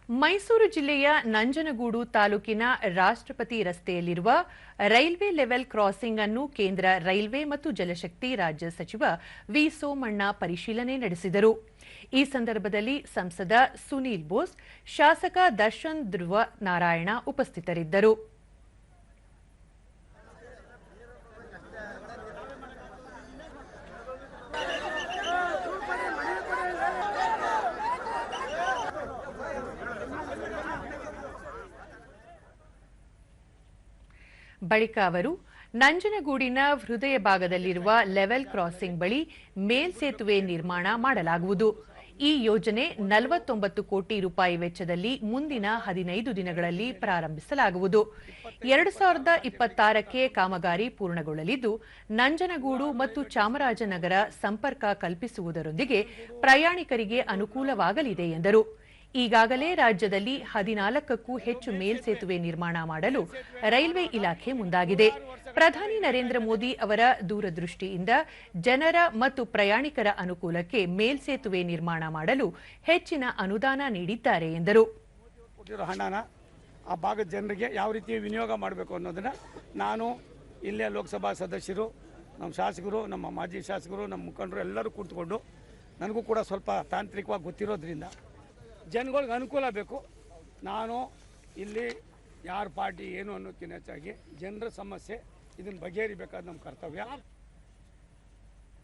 ಮೈಸೂರು ಜಿಲ್ಲೆಯ ನಂಜನಗೂಡು ತಾಲೂಕಿನ ರಾಷ್ಟ್ರಪತಿ ರಸ್ತೆಯಲ್ಲಿರುವ ರೈಲ್ವೆ ಲೆವೆಲ್ ಕ್ರಾಸಿಂಗ್ ಅನ್ನು ಕೇಂದ್ರ ರೈಲ್ವೆ ಮತ್ತು ಜಲಶಕ್ತಿ ರಾಜ್ಯ ಸಚಿವ ವಿ ಸೋಮಣ್ಣ ಪರಿಶೀಲನೆ ನಡೆಸಿದರು. ಈ ಸಂದರ್ಭದಲ್ಲಿ ಸಂಸದ ಸುನೀಲ್ ಬೋಸ್, ಶಾಸಕ ದರ್ಶನ್ ಧ್ರುವ ನಾರಾಯಣ ಉಪಸ್ಥಿತರಿದ್ದರು. ಬಳಿಕ ಅವರು ನಂಜನಗೂಡಿನ ಹೃದಯ ಭಾಗದಲ್ಲಿರುವ ಲೆವೆಲ್ ಕ್ರಾಸಿಂಗ್ ಬಳಿ ಮೇಲ್ಸೇತುವೆ ನಿರ್ಮಾಣ ಮಾಡಲಾಗುವುದು. ಈ ಯೋಜನೆ 49 ಕೋಟಿ ರೂಪಾಯಿ ವೆಚ್ಚದಲ್ಲಿ ಮುಂದಿನ 15 ದಿನಗಳಲ್ಲಿ ಪ್ರಾರಂಭಿಸಲಾಗುವುದು. 2026ಕ್ಕೆ ಕಾಮಗಾರಿ ಪೂರ್ಣಗೊಳ್ಳಲಿದ್ದು, ನಂಜನಗೂಡು ಮತ್ತು ಚಾಮರಾಜನಗರ ಸಂಪರ್ಕ ಕಲ್ಪಿಸುವುದರೊಂದಿಗೆ ಪ್ರಯಾಣಿಕರಿಗೆ ಅನುಕೂಲವಾಗಲಿದೆ ಎಂದರು. ಈಗಾಗಲೇ ರಾಜ್ಯದಲ್ಲಿ 14ಕ್ಕೂ ಹೆಚ್ಚು ಮೇಲ್ಸೇತುವೆ ನಿರ್ಮಾಣ ಮಾಡಲು ರೈಲ್ವೆ ಇಲಾಖೆ ಮುಂದಾಗಿದೆ. ಪ್ರಧಾನಿ ನರೇಂದ್ರ ಮೋದಿ ಅವರ ದೂರದೃಷ್ಟಿಯಿಂದ ಜನರ ಮತ್ತು ಪ್ರಯಾಣಿಕರ ಅನುಕೂಲಕ್ಕೆ ಮೇಲ್ಸೇತುವೆ ನಿರ್ಮಾಣ ಮಾಡಲು ಹೆಚ್ಚಿನ ಅನುದಾನ ನೀಡಿದ್ದಾರೆ ಎಂದರು. ಹಣನ ಆ ಭಾಗದ ಜನರಿಗೆ ಯಾವ ರೀತಿ ವಿನಿಯೋಗ ಮಾಡಬೇಕು ಅನ್ನೋದನ್ನ ನಾನು ಇಲ್ಲೇ ಲೋಕಸಭಾ ಸದಸ್ಯರು, ನಮ್ಮ ಶಾಸಕರು, ನಮ್ಮ ಮಾಜಿ ಶಾಸಕರು, ನಮ್ಮ ಮುಖಂಡರು ಎಲ್ಲರೂ ಕೂತ್ಕೊಂಡು, ನನಗೂ ಕೂಡ ಸ್ವಲ್ಪ ತಾಂತ್ರಿಕವಾಗಿ ಗೊತ್ತಿರೋದ್ರಿಂದ ಜನಗಳಿಗೆ ಅನುಕೂಲ ಬೇಕು. ನಾನು ಇಲ್ಲಿ ಯಾರ ಪಾರ್ಟಿ ಏನು ಅನ್ನೋದಕ್ಕಿಂತ ಹೆಚ್ಚಾಗಿ ಜನರ ಸಮಸ್ಯೆ ಇದನ್ನು ಬಗೆಹರಿಬೇಕಾದ ನಮ್ಮ ಕರ್ತವ್ಯ.